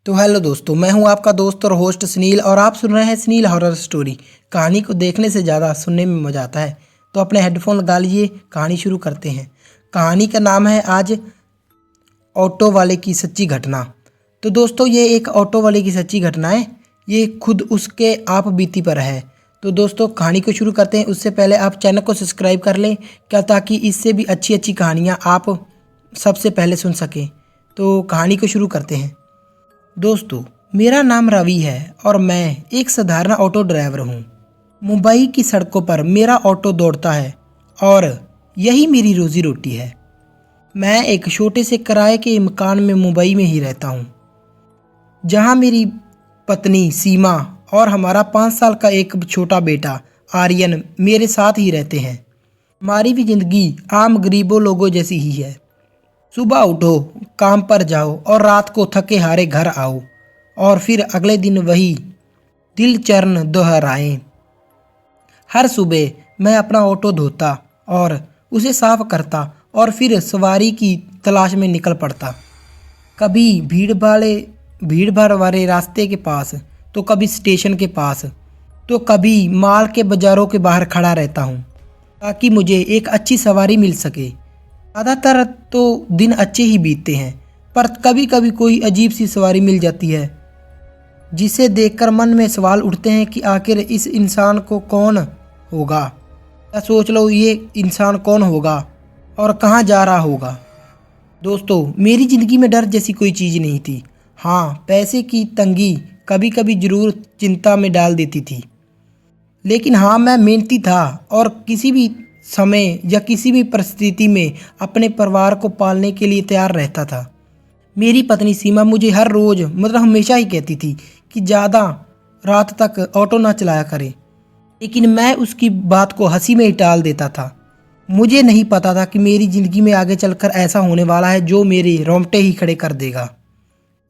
तो हेलो दोस्तों, मैं हूं आपका दोस्त और होस्ट सुनील और आप सुन रहे हैं सुनील हॉरर स्टोरी। कहानी को देखने से ज़्यादा सुनने में मज़ा आता है, तो अपने हेडफोन लगा लीजिए। कहानी शुरू करते हैं। कहानी का नाम है आज ऑटो वाले की सच्ची घटना। तो दोस्तों, ये एक ऑटो वाले की सच्ची घटना है। ये खुद उसके आप बीती पर है। तो दोस्तों, कहानी को शुरू करते हैं। उससे पहले आप चैनल को सब्सक्राइब कर लें, क्या, ताकि इससे भी अच्छी अच्छी कहानियाँ आप सबसे पहले सुन सकें। तो कहानी को शुरू करते हैं। दोस्तों, मेरा नाम रवि है और मैं एक साधारण ऑटो ड्राइवर हूँ। मुंबई की सड़कों पर मेरा ऑटो दौड़ता है और यही मेरी रोजी रोटी है। मैं एक छोटे से किराए के मकान में मुंबई में ही रहता हूँ, जहाँ मेरी पत्नी सीमा और हमारा 5 साल का एक छोटा बेटा आर्यन मेरे साथ ही रहते हैं। हमारी भी ज़िंदगी आम गरीबों लोगों जैसी ही है। सुबह उठो, काम पर जाओ और रात को थके हारे घर आओ और फिर अगले दिन वही दिलचर्न दोहराएं। हर सुबह मैं अपना ऑटो धोता और उसे साफ करता और फिर सवारी की तलाश में निकल पड़ता। कभी भीड़ भाड़ वाले रास्ते के पास, तो कभी स्टेशन के पास, तो कभी माल के बाज़ारों के बाहर खड़ा रहता हूँ, ताकि मुझे एक अच्छी सवारी मिल सके। ज़्यादातर तो दिन अच्छे ही बीतते हैं, पर कभी कभी कोई अजीब सी सवारी मिल जाती है, जिसे देखकर मन में सवाल उठते हैं कि आखिर इस इंसान को कौन होगा, या सोच लो ये इंसान कौन होगा और कहाँ जा रहा होगा। दोस्तों, मेरी ज़िंदगी में डर जैसी कोई चीज़ नहीं थी। हाँ, पैसे की तंगी कभी कभी ज़रूर चिंता में डाल देती थी, लेकिन हाँ, मैं मेहनती था और किसी भी समय या किसी भी परिस्थिति में अपने परिवार को पालने के लिए तैयार रहता था। मेरी पत्नी सीमा मुझे हर रोज़ हमेशा ही कहती थी कि ज़्यादा रात तक ऑटो ना चलाया करे, लेकिन मैं उसकी बात को हंसी में ही टाल देता था। मुझे नहीं पता था कि मेरी ज़िंदगी में आगे चलकर ऐसा होने वाला है जो मेरे रोंगटे ही खड़े कर देगा।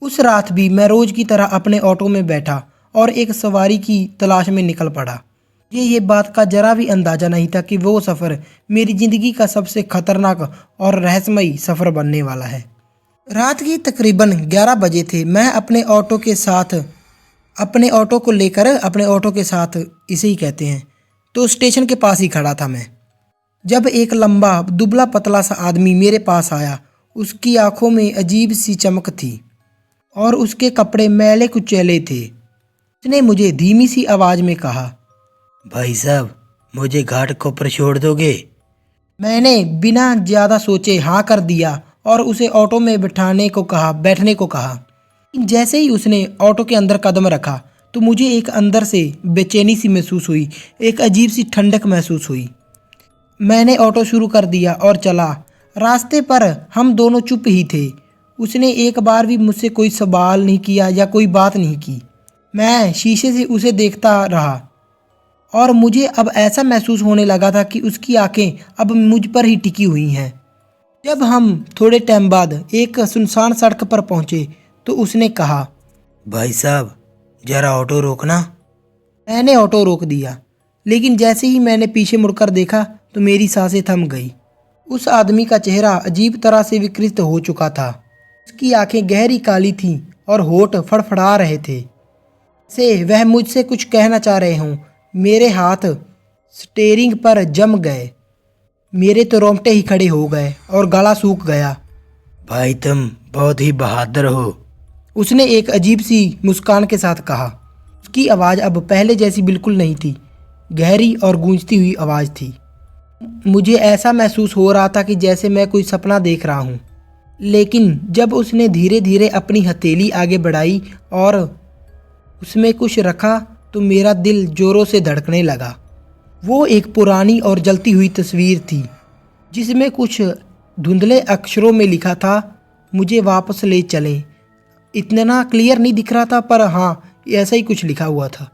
उस रात भी मैं रोज़ की तरह अपने ऑटो में बैठा और एक सवारी की तलाश में निकल पड़ा। ये बात का जरा भी अंदाज़ा नहीं था कि वो सफ़र मेरी ज़िंदगी का सबसे खतरनाक और रहस्यमयी सफ़र बनने वाला है। रात के तकरीबन 11 बजे थे। मैं अपने ऑटो के साथ इसे ही कहते हैं, तो स्टेशन के पास ही खड़ा था मैं, जब एक लंबा दुबला पतला सा आदमी मेरे पास आया। उसकी आंखों में अजीब सी चमक थी और उसके कपड़े मैले कुचैले थे। उसने मुझे धीमी सी आवाज़ में कहा, भाई साहब, मुझे घाट को पर छोड़ दोगे? मैंने बिना ज़्यादा सोचे हाँ कर दिया और उसे ऑटो में बैठने को कहा। जैसे ही उसने ऑटो के अंदर कदम रखा, तो मुझे एक अंदर से बेचैनी सी महसूस हुई, एक अजीब सी ठंडक महसूस हुई। मैंने ऑटो शुरू कर दिया और चला। रास्ते पर हम दोनों चुप ही थे। उसने एक बार भी मुझसे कोई सवाल नहीं किया या कोई बात नहीं की। मैं शीशे से उसे देखता रहा और मुझे अब ऐसा महसूस होने लगा था कि उसकी आंखें अब मुझ पर ही टिकी हुई हैं। जब हम थोड़े टाइम बाद एक सुनसान सड़क पर पहुंचे, तो उसने कहा, भाई साहब, जरा ऑटो रोकना। मैंने ऑटो रोक दिया, लेकिन जैसे ही मैंने पीछे मुड़कर देखा तो मेरी सांसें थम गई। उस आदमी का चेहरा अजीब तरह से विकृत हो चुका था। उसकी आंखें गहरी काली थीं और होठ फड़फड़ा रहे थे, से वह मुझसे कुछ कहना चाह रहे हों। मेरे हाथ स्टीयरिंग पर जम गए। मेरे तो रोंगटे ही खड़े हो गए और गला सूख गया। भाई, तुम बहुत ही बहादुर हो, उसने एक अजीब सी मुस्कान के साथ कहा। उसकी आवाज़ अब पहले जैसी बिल्कुल नहीं थी, गहरी और गूंजती हुई आवाज़ थी। मुझे ऐसा महसूस हो रहा था कि जैसे मैं कोई सपना देख रहा हूँ। लेकिन जब उसने धीरे धीरे अपनी हथेली आगे बढ़ाई और उसमें कुछ रखा, तो मेरा दिल जोरों से धड़कने लगा। वो एक पुरानी और जलती हुई तस्वीर थी, जिसमें कुछ धुंधले अक्षरों में लिखा था, मुझे वापस ले चलें। इतना क्लियर नहीं दिख रहा था, पर हाँ, ऐसा ही कुछ लिखा हुआ था।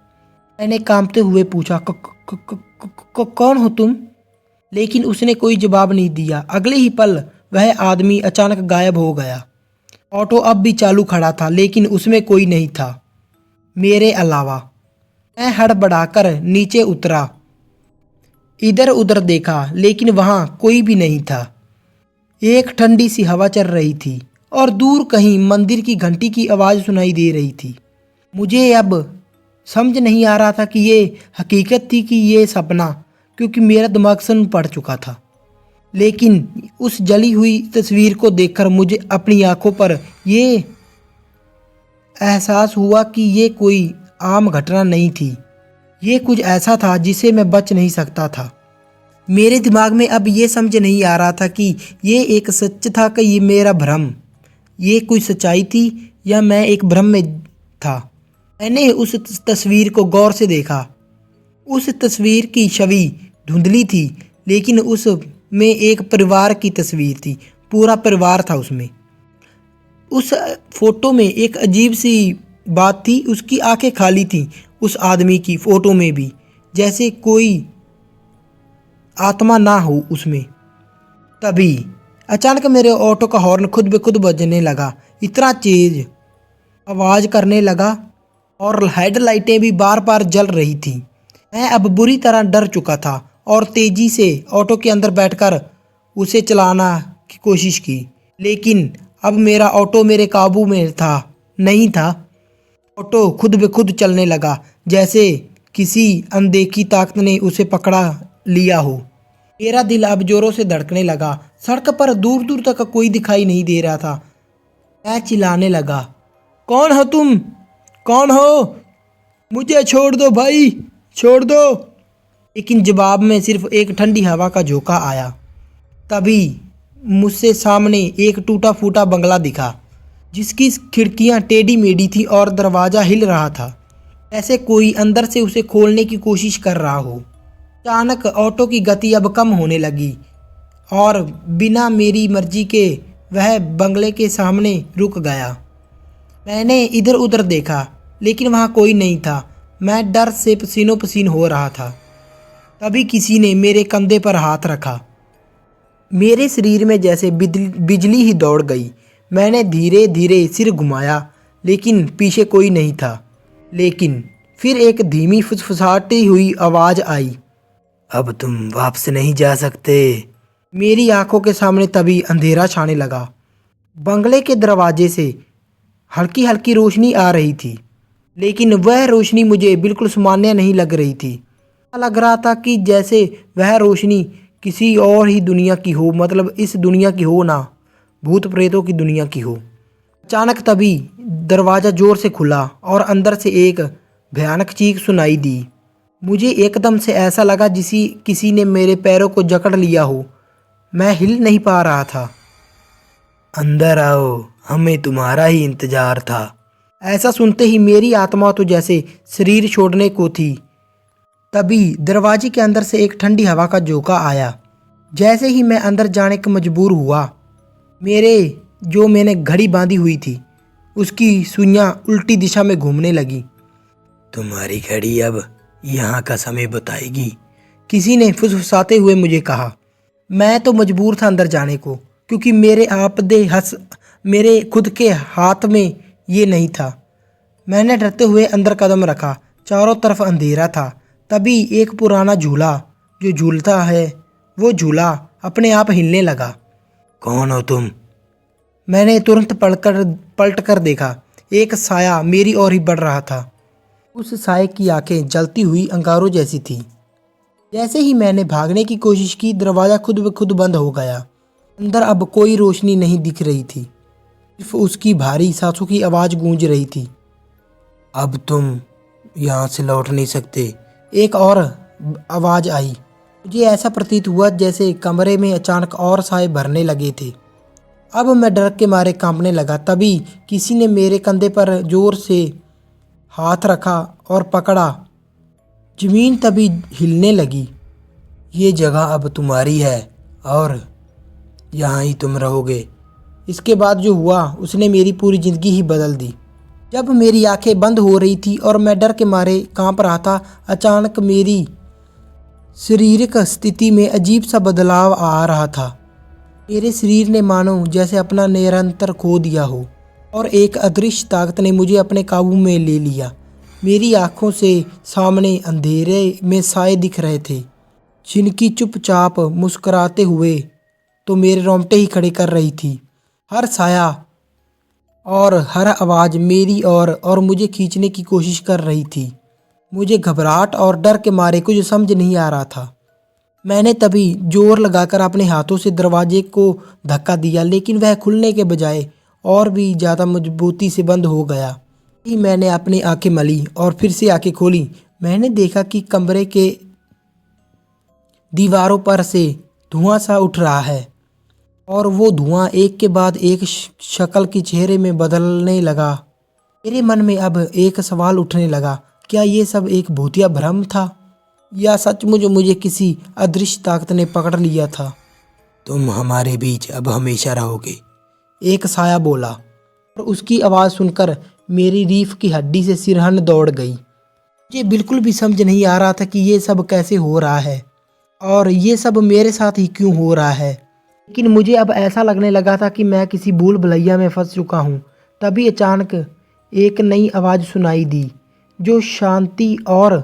मैंने कांपते हुए पूछा, कौन हो तुम? लेकिन उसने कोई जवाब नहीं दिया। अगले ही पल वह आदमी अचानक गायब हो गया। ऑटो अब भी चालू खड़ा था, लेकिन उसमें कोई नहीं था मेरे अलावा। मैं हड़बड़ाकर नीचे उतरा, इधर उधर देखा, लेकिन वहाँ कोई भी नहीं था। एक ठंडी सी हवा चल रही थी और दूर कहीं मंदिर की घंटी की आवाज़ सुनाई दे रही थी। मुझे अब समझ नहीं आ रहा था कि ये हकीकत थी कि ये सपना, क्योंकि मेरा दिमाग सुन्न पड़ चुका था। लेकिन उस जली हुई तस्वीर को देखकर मुझे अपनी आंखों पर ये एहसास हुआ कि ये कोई आम घटना नहीं थी। ये कुछ ऐसा था जिसे मैं बच नहीं सकता था। मेरे दिमाग में अब ये समझ नहीं आ रहा था कि ये एक सच था कि ये मेरा भ्रम, ये कोई सच्चाई थी या मैं एक भ्रम में था। मैंने उस तस्वीर को गौर से देखा। उस तस्वीर की छवि धुंधली थी, लेकिन उसमें एक परिवार की तस्वीर थी। पूरा परिवार था उसमें। उस फोटो में एक अजीब सी बात थी, उसकी आंखें खाली थीं। उस आदमी की फ़ोटो में भी जैसे कोई आत्मा ना हो उसमें। तभी अचानक मेरे ऑटो का हॉर्न खुद ब खुद बजने लगा, इतना तेज आवाज़ करने लगा और हेडलाइटें भी बार बार जल रही थी। मैं अब बुरी तरह डर चुका था और तेज़ी से ऑटो के अंदर बैठकर उसे चलाना की कोशिश की, लेकिन अब मेरा ऑटो मेरे काबू में नहीं था। ऑटो खुद ब खुद चलने लगा, जैसे किसी अनदेखी ताकत ने उसे पकड़ा लिया हो। मेरा दिल अब जोरों से धड़कने लगा। सड़क पर दूर दूर तक कोई दिखाई नहीं दे रहा था। मैं चिल्लाने लगा, कौन हो तुम? कौन हो? मुझे छोड़ दो भाई, छोड़ दो। लेकिन जवाब में सिर्फ एक ठंडी हवा का झोंका आया। तभी मुझसे सामने एक टूटा फूटा बंगला दिखा, जिसकी खिड़कियां टेढ़ी मेढ़ी थी और दरवाज़ा हिल रहा था, ऐसे कोई अंदर से उसे खोलने की कोशिश कर रहा हो। अचानक ऑटो की गति अब कम होने लगी और बिना मेरी मर्जी के वह बंगले के सामने रुक गया। मैंने इधर उधर देखा, लेकिन वहाँ कोई नहीं था। मैं डर से पसीनों पसीन हो रहा था। तभी किसी ने मेरे कंधे पर हाथ रखा। मेरे शरीर में जैसे बिजली ही दौड़ गई। मैंने धीरे धीरे सिर घुमाया, लेकिन पीछे कोई नहीं था। लेकिन फिर एक धीमी फुसफुसाती हुई आवाज़ आई, अब तुम वापस नहीं जा सकते। मेरी आंखों के सामने तभी अंधेरा छाने लगा। बंगले के दरवाजे से हल्की हल्की रोशनी आ रही थी, लेकिन वह रोशनी मुझे बिल्कुल सामान्य नहीं लग रही थी। ऐसा लग रहा था कि जैसे वह रोशनी किसी और ही दुनिया की हो, मतलब इस दुनिया की हो ना, भूत प्रेतों की दुनिया की हो। अचानक तभी दरवाज़ा ज़ोर से खुला और अंदर से एक भयानक चीख सुनाई दी। मुझे एकदम से ऐसा लगा जिसी किसी ने मेरे पैरों को जकड़ लिया हो। मैं हिल नहीं पा रहा था। अंदर आओ, हमें तुम्हारा ही इंतजार था। ऐसा सुनते ही मेरी आत्मा तो जैसे शरीर छोड़ने को थी। तभी दरवाजे के अंदर से एक ठंडी हवा का झोंका आया। जैसे ही मैं अंदर जाने को मजबूर हुआ, मैंने घड़ी बांधी हुई थी, उसकी सुइयां उल्टी दिशा में घूमने लगी। तुम्हारी घड़ी अब यहाँ का समय बताएगी, किसी ने फुसफुसाते हुए मुझे कहा। मैं तो मजबूर था अंदर जाने को, क्योंकि मेरे खुद के हाथ में ये नहीं था। मैंने डरते हुए अंदर कदम रखा। चारों तरफ अंधेरा था। तभी एक पुराना झूला जो झूलता है, वो झूला अपने आप हिलने लगा। कौन हो तुम? मैंने तुरंत पलट कर देखा। एक साया मेरी ओर ही बढ़ रहा था। उस साये की आंखें जलती हुई अंगारों जैसी थी। जैसे ही मैंने भागने की कोशिश की, दरवाज़ा खुद ब खुद बंद हो गया। अंदर अब कोई रोशनी नहीं दिख रही थी, सिर्फ उसकी भारी सांसों की आवाज़ गूंज रही थी। अब तुम यहाँ से लौट नहीं सकते, एक और आवाज़ आई। मुझे ऐसा प्रतीत हुआ जैसे कमरे में अचानक और साए भरने लगे थे। अब मैं डर के मारे कांपने लगा। तभी किसी ने मेरे कंधे पर जोर से हाथ रखा और पकड़ा। ज़मीन तभी हिलने लगी। ये जगह अब तुम्हारी है और यहाँ ही तुम रहोगे। इसके बाद जो हुआ उसने मेरी पूरी ज़िंदगी ही बदल दी। जब मेरी आंखें बंद हो रही थी और मैं डर के मारे कांप रहा था, अचानक मेरी शारीरिक स्थिति में अजीब सा बदलाव आ रहा था। मेरे शरीर ने मानो जैसे अपना निरंतर खो दिया हो और एक अदृश्य ताकत ने मुझे अपने काबू में ले लिया। मेरी आंखों से सामने अंधेरे में साए दिख रहे थे, जिनकी चुपचाप मुस्कुराते हुए तो मेरे रोंगटे ही खड़े कर रही थी। हर साया और हर आवाज़ मेरी और मुझे खींचने की कोशिश कर रही थी। मुझे घबराहट और डर के मारे कुछ समझ नहीं आ रहा था। मैंने तभी जोर लगाकर अपने हाथों से दरवाजे को धक्का दिया, लेकिन वह खुलने के बजाय और भी ज़्यादा मजबूती से बंद हो गया। ही मैंने अपनी आंखें मली और फिर से आंखें खोली। मैंने देखा कि कमरे के दीवारों पर से धुआं सा उठ रहा है और वो धुआं एक के बाद एक शक्ल की चेहरे में बदलने लगा। मेरे मन में अब एक सवाल उठने लगा, क्या ये सब एक भूतिया भ्रम था या सचमुच मुझे किसी अदृश्य ताकत ने पकड़ लिया था। तुम हमारे बीच अब हमेशा रहोगे, एक साया बोला, और उसकी आवाज़ सुनकर मेरी रीफ की हड्डी से सिरहन दौड़ गई। मुझे बिल्कुल भी समझ नहीं आ रहा था कि ये सब कैसे हो रहा है और ये सब मेरे साथ ही क्यों हो रहा है, लेकिन मुझे अब ऐसा लगने लगा था कि मैं किसी भूल भुलैया में फंस चुका हूँ। तभी अचानक एक नई आवाज़ सुनाई दी, जो शांति और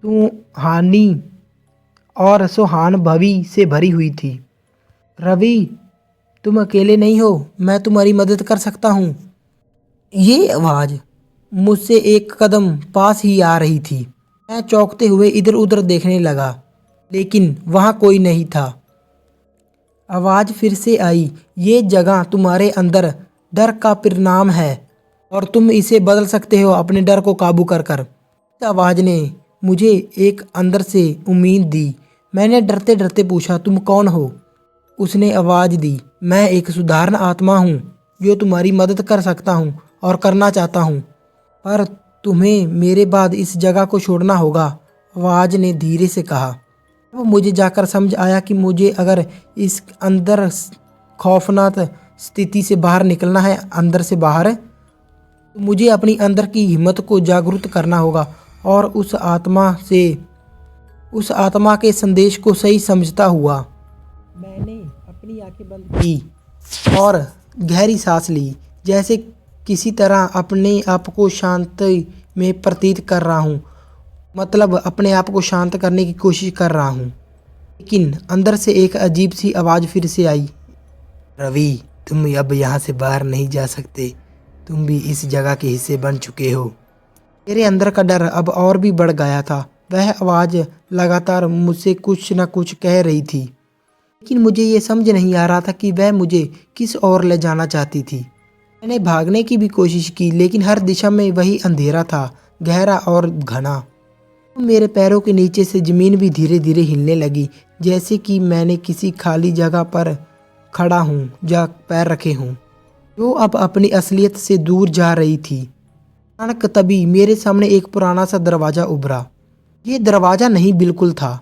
सुहानी और सुहानुभवी से भरी हुई थी। रवि, तुम अकेले नहीं हो, मैं तुम्हारी मदद कर सकता हूँ। ये आवाज़ मुझसे एक कदम पास ही आ रही थी। मैं चौंकते हुए इधर उधर देखने लगा, लेकिन वहाँ कोई नहीं था। आवाज़ फिर से आई, ये जगह तुम्हारे अंदर डर का परिणाम है और तुम इसे बदल सकते हो अपने डर को काबू कर कर। इस आवाज़ ने मुझे एक अंदर से उम्मीद दी। मैंने डरते डरते पूछा, तुम कौन हो? उसने आवाज़ दी, मैं एक सुधारण आत्मा हूँ जो तुम्हारी मदद कर सकता हूँ और करना चाहता हूँ, पर तुम्हें मेरे बाद इस जगह को छोड़ना होगा, आवाज़ ने धीरे से कहा। अब मुझे जाकर समझ आया कि मुझे अगर इस अंदर खौफनाक स्थिति से बाहर निकलना है, अंदर से बाहर, तो मुझे अपनी अंदर की हिम्मत को जागरूक करना होगा और उस आत्मा के संदेश को सही समझता हुआ मैंने अपनी आंखें बंद की और गहरी सांस ली, जैसे किसी तरह अपने आप को शांति में प्रतीत कर रहा हूँ, मतलब अपने आप को शांत करने की कोशिश कर रहा हूँ। लेकिन अंदर से एक अजीब सी आवाज़ फिर से आई, रवि, तुम अब यहाँ से बाहर नहीं जा सकते, तुम भी इस जगह के हिस्से बन चुके हो। मेरे अंदर का डर अब और भी बढ़ गया था। वह आवाज़ लगातार मुझसे कुछ न कुछ कह रही थी, लेकिन मुझे ये समझ नहीं आ रहा था कि वह मुझे किस ओर ले जाना चाहती थी। मैंने भागने की भी कोशिश की, लेकिन हर दिशा में वही अंधेरा था, गहरा और घना। मेरे पैरों के नीचे से ज़मीन भी धीरे धीरे हिलने लगी, जैसे कि मैंने किसी खाली जगह पर खड़ा हूँ या पैर रखे हों, जो अब अपनी असलियत से दूर जा रही थी। अचानक तभी मेरे सामने एक पुराना सा दरवाज़ा उभरा। ये दरवाज़ा नहीं बिल्कुल था,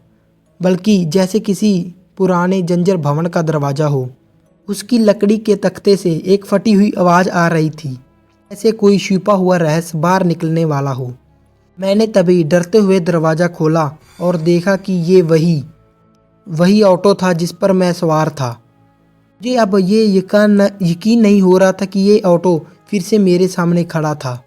बल्कि जैसे किसी पुराने जंजर भवन का दरवाज़ा हो। उसकी लकड़ी के तख्ते से एक फटी हुई आवाज़ आ रही थी, ऐसे कोई छिपा हुआ रहस्य बाहर निकलने वाला हो। मैंने तभी डरते हुए दरवाज़ा खोला और देखा कि ये वही ऑटो था जिस पर मैं सवार था। मुझे अब ये यकीन नहीं हो रहा था कि ये ऑटो फिर से मेरे सामने खड़ा था।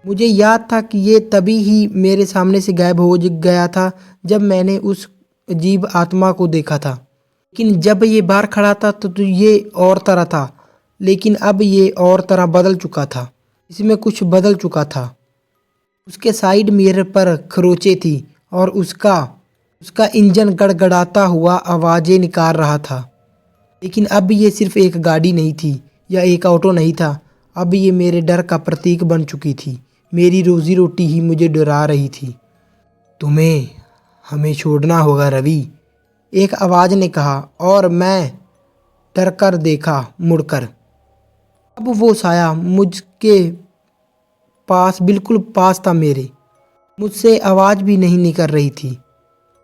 मुझे याद था कि ये तभी ही मेरे सामने से गायब हो गया था जब मैंने उस अजीब आत्मा को देखा था। लेकिन जब ये बाहर खड़ा था तो ये और तरह था, लेकिन अब ये और तरह बदल चुका था। इसमें कुछ बदल चुका था। उसके साइड मिरर पर खरोंचें थी और उसका इंजन गड़गड़ाता हुआ आवाज़ें निकाल रहा था। लेकिन अब ये सिर्फ एक गाड़ी नहीं थी या एक ऑटो नहीं था, अब ये मेरे डर का प्रतीक बन चुकी थी। मेरी रोजी रोटी ही मुझे डरा रही थी। तुम्हें हमें छोड़ना होगा रवि, एक आवाज़ ने कहा, और मैं डर कर देखा मुड़कर। अब वो साया मुझके पास, बिल्कुल पास था मेरे, मुझसे आवाज़ भी नहीं निकल रही थी।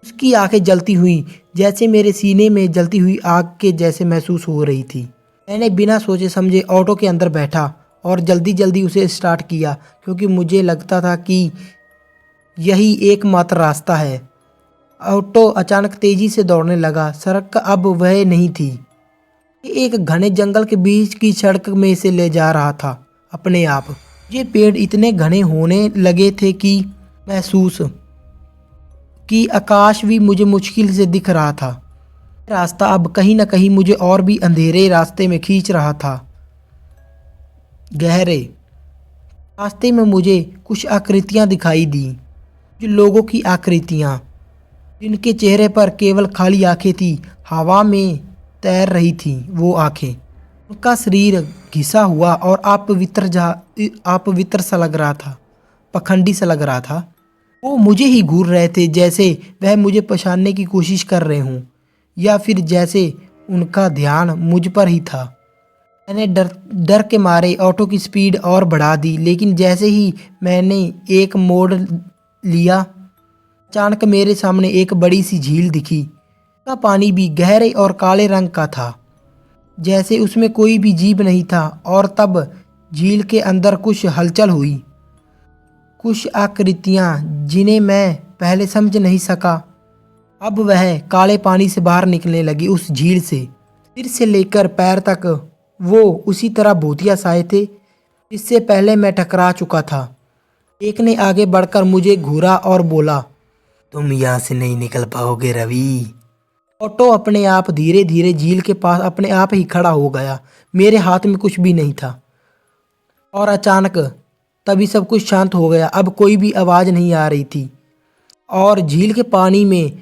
उसकी आंखें जलती हुई जैसे मेरे सीने में जलती हुई आग के जैसे महसूस हो रही थी। मैंने बिना सोचे समझे ऑटो के अंदर बैठा और जल्दी जल्दी उसे स्टार्ट किया, क्योंकि मुझे लगता था कि यही एकमात्र रास्ता है। ऑटो अचानक तेजी से दौड़ने लगा। सड़क अब वह नहीं थी, ये एक घने जंगल के बीच की सड़क में से ले जा रहा था अपने आप। ये पेड़ इतने घने होने लगे थे कि महसूस कि आकाश भी मुझे मुश्किल से दिख रहा था। रास्ता अब कहीं न कहीं मुझे और भी अंधेरे रास्ते में खींच रहा था। गहरे रास्ते में मुझे कुछ आकृतियां दिखाई दी, जो लोगों की आकृतियां, जिनके चेहरे पर केवल खाली आंखें थी, हवा में तैर रही थी वो आंखें। उनका शरीर घिसा हुआ और अपवित्र सा लग रहा था, पखंडी सा लग रहा था। वो मुझे ही घूर रहे थे, जैसे वह मुझे पहचानने की कोशिश कर रहे हों, या फिर जैसे उनका ध्यान मुझ पर ही था। मैंने डर डर के मारे ऑटो की स्पीड और बढ़ा दी, लेकिन जैसे ही मैंने एक मोड़ लिया, अचानक मेरे सामने एक बड़ी सी झील दिखी। का पानी भी गहरे और काले रंग का था, जैसे उसमें कोई भी जीव नहीं था। और तब झील के अंदर कुछ हलचल हुई, कुछ आकृतियाँ जिन्हें मैं पहले समझ नहीं सका। अब वह काले पानी से बाहर निकलने लगी उस झील से। सिर से लेकर पैर तक वो उसी तरह भूतिया साए थे जिससे पहले मैं टकरा चुका था। एक ने आगे बढ़कर मुझे घूरा और बोला, तुम यहाँ से नहीं निकल पाओगे रवि। ऑटो अपने आप धीरे धीरे झील के पास अपने आप ही खड़ा हो गया। मेरे हाथ में कुछ भी नहीं था और अचानक तभी सब कुछ शांत हो गया। अब कोई भी आवाज़ नहीं आ रही थी और झील के पानी में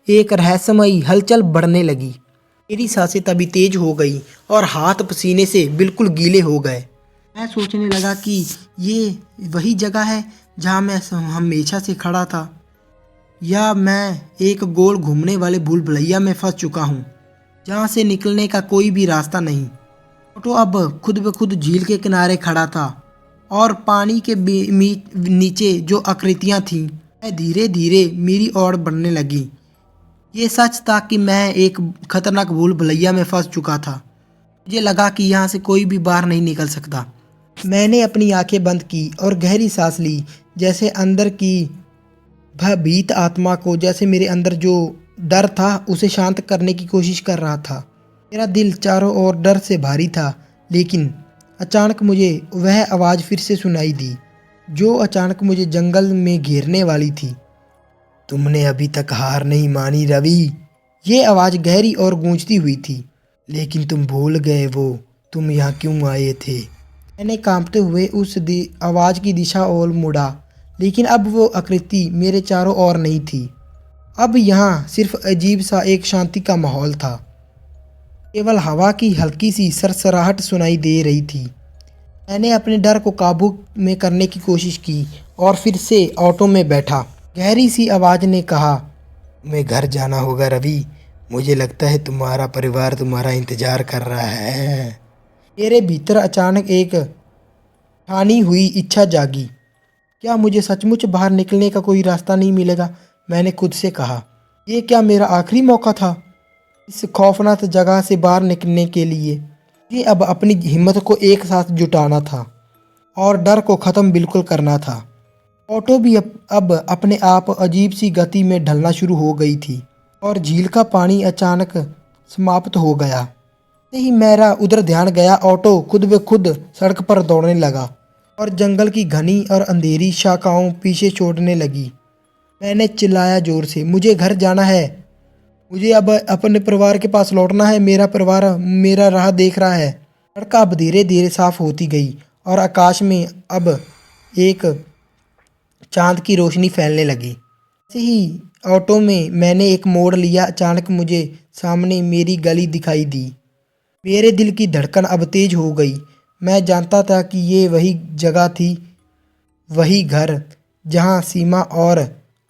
एक रहस्यमयी हलचल बढ़ने लगी। मेरी सांसें तभी तेज हो गई और हाथ पसीने से बिल्कुल गीले हो गए। मैं सोचने लगा कि ये वही जगह है जहाँ मैं हमेशा से खड़ा था, या मैं एक गोल घूमने वाले भूल भुलैया में फंस चुका हूँ जहाँ से निकलने का कोई भी रास्ता नहीं। ऑटो अब खुद ब खुद झील के किनारे खड़ा था और पानी के नीचे जो आकृतियाँ थीं धीरे धीरे मेरी ओर बढ़ने लगी। ये सच था कि मैं एक खतरनाक भूल भुलैया में फंस चुका था। मुझे लगा कि यहाँ से कोई भी बाहर नहीं निकल सकता। मैंने अपनी आंखें बंद की और गहरी सांस ली, जैसे अंदर की भयभीत आत्मा को, जैसे मेरे अंदर जो डर था उसे शांत करने की कोशिश कर रहा था। मेरा दिल चारों ओर डर से भारी था, लेकिन अचानक मुझे वह आवाज़ फिर से सुनाई दी, जो अचानक मुझे जंगल में घेरने वाली थी। तुमने अभी तक हार नहीं मानी रवि। ये आवाज़ गहरी और गूंजती हुई थी। लेकिन तुम भूल गए वो तुम यहाँ क्यों आए थे। मैंने कांपते हुए उस आवाज़ की दिशा ओर मुड़ा, लेकिन अब वो आकृति मेरे चारों ओर नहीं थी। अब यहाँ सिर्फ अजीब सा एक शांति का माहौल था। केवल हवा की हल्की सी सरसराहट सुनाई दे रही थी। मैंने अपने डर को काबू में करने की कोशिश की और फिर से ऑटो में बैठा। गहरी सी आवाज़ ने कहा, तुम्हें घर जाना होगा रवि। मुझे लगता है तुम्हारा परिवार तुम्हारा इंतज़ार कर रहा है। मेरे भीतर अचानक एक ठानी हुई इच्छा जागी। क्या मुझे सचमुच बाहर निकलने का कोई रास्ता नहीं मिलेगा? मैंने खुद से कहा। ये क्या मेरा आखिरी मौका था इस खौफनाक जगह से बाहर निकलने के लिए? मुझे अब अपनी हिम्मत को एक साथ जुटाना था और डर को ख़त्म बिल्कुल करना था। ऑटो भी अब अपने आप अजीब सी गति में ढलना शुरू हो गई थी और झील का पानी अचानक समाप्त हो गया। जैसे ही मेरा उधर ध्यान गया, ऑटो खुद ब खुद सड़क पर दौड़ने लगा और जंगल की घनी और अंधेरी शाखाओं पीछे छोड़ने लगी। मैंने चिल्लाया जोर से, मुझे घर जाना है। मुझे अब अपने परिवार के पास लौटना है। मेरा परिवार मेरा राह देख रहा है। सड़क अब धीरे धीरे साफ होती गई और आकाश में अब एक चांद की रोशनी फैलने लगी। ऐसे ही ऑटो में मैंने एक मोड़ लिया। अचानक मुझे सामने मेरी गली दिखाई दी। मेरे दिल की धड़कन अब तेज हो गई। मैं जानता था कि ये वही जगह थी, वही घर जहाँ सीमा और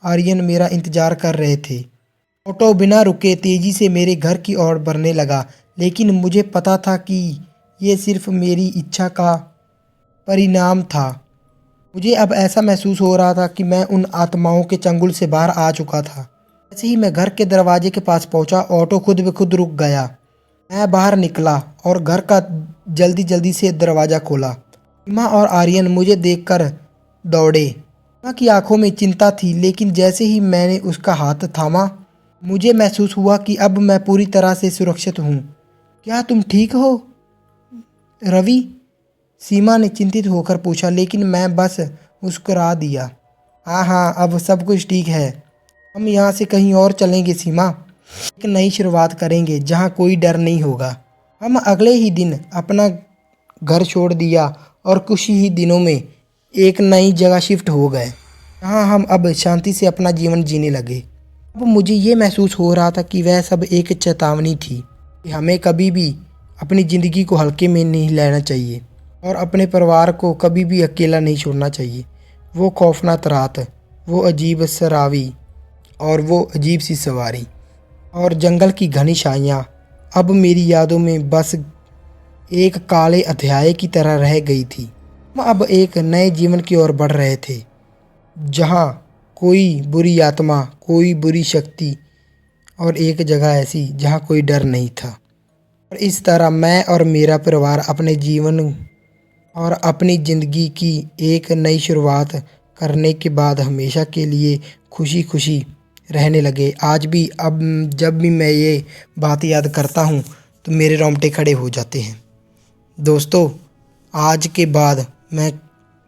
आर्यन मेरा इंतज़ार कर रहे थे। ऑटो बिना रुके तेज़ी से मेरे घर की ओर बढ़ने लगा, लेकिन मुझे पता था कि ये सिर्फ मेरी इच्छा का परिणाम था। मुझे अब ऐसा महसूस हो रहा था कि मैं उन आत्माओं के चंगुल से बाहर आ चुका था। जैसे ही मैं घर के दरवाजे के पास पहुंचा, ऑटो खुद ब खुद रुक गया। मैं बाहर निकला और घर का जल्दी जल्दी से दरवाज़ा खोला। सीमा और आर्यन मुझे देखकर दौड़े। सीमा की आंखों में चिंता थी, लेकिन जैसे ही मैंने उसका हाथ थामा, मुझे महसूस हुआ कि अब मैं पूरी तरह से सुरक्षित हूँ। क्या तुम ठीक हो रवि? सीमा ने चिंतित होकर पूछा, लेकिन मैं बस मुस्कुरा दिया। हाँ हाँ, अब सब कुछ ठीक है। हम यहाँ से कहीं और चलेंगे सीमा। एक नई शुरुआत करेंगे जहाँ कोई डर नहीं होगा। हम अगले ही दिन अपना घर छोड़ दिया और कुछ ही दिनों में एक नई जगह शिफ्ट हो गए, जहाँ हम अब शांति से अपना जीवन जीने लगे। अब मुझे ये महसूस हो रहा था कि वह सब एक चेतावनी थी कि हमें कभी भी अपनी ज़िंदगी को हल्के में नहीं लेना चाहिए और अपने परिवार को कभी भी अकेला नहीं छोड़ना चाहिए। वो खौफनाक रात, वो अजीब सरावी और वो अजीब सी सवारी और जंगल की घनी छाइयाँ अब मेरी यादों में बस एक काले अध्याय की तरह रह गई थी। हम अब एक नए जीवन की ओर बढ़ रहे थे, जहाँ कोई बुरी आत्मा, कोई बुरी शक्ति और एक जगह ऐसी जहाँ कोई डर नहीं था। और इस तरह मैं और मेरा परिवार अपने जीवन और अपनी ज़िंदगी की एक नई शुरुआत करने के बाद हमेशा के लिए खुशी खुशी रहने लगे। आज भी अब जब भी मैं ये बात याद करता हूँ तो मेरे रोंगटे खड़े हो जाते हैं। दोस्तों, आज के बाद मैं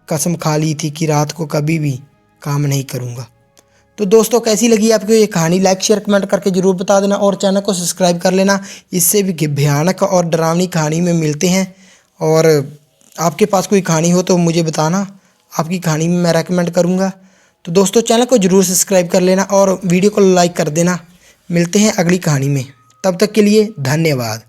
कसम खा ली थी कि रात को कभी भी काम नहीं करूँगा। तो दोस्तों, कैसी लगी आपको ये कहानी? लाइक शेयर कमेंट करके ज़रूर बता देना और चैनल को सब्सक्राइब कर लेना। इससे भी भयानक और डरावनी कहानी में मिलते हैं। और आपके पास कोई कहानी हो तो मुझे बताना, आपकी कहानी में मैं रेकमेंड करूँगा। तो दोस्तों, चैनल को ज़रूर सब्सक्राइब कर लेना और वीडियो को लाइक कर देना। मिलते हैं अगली कहानी में, तब तक के लिए धन्यवाद।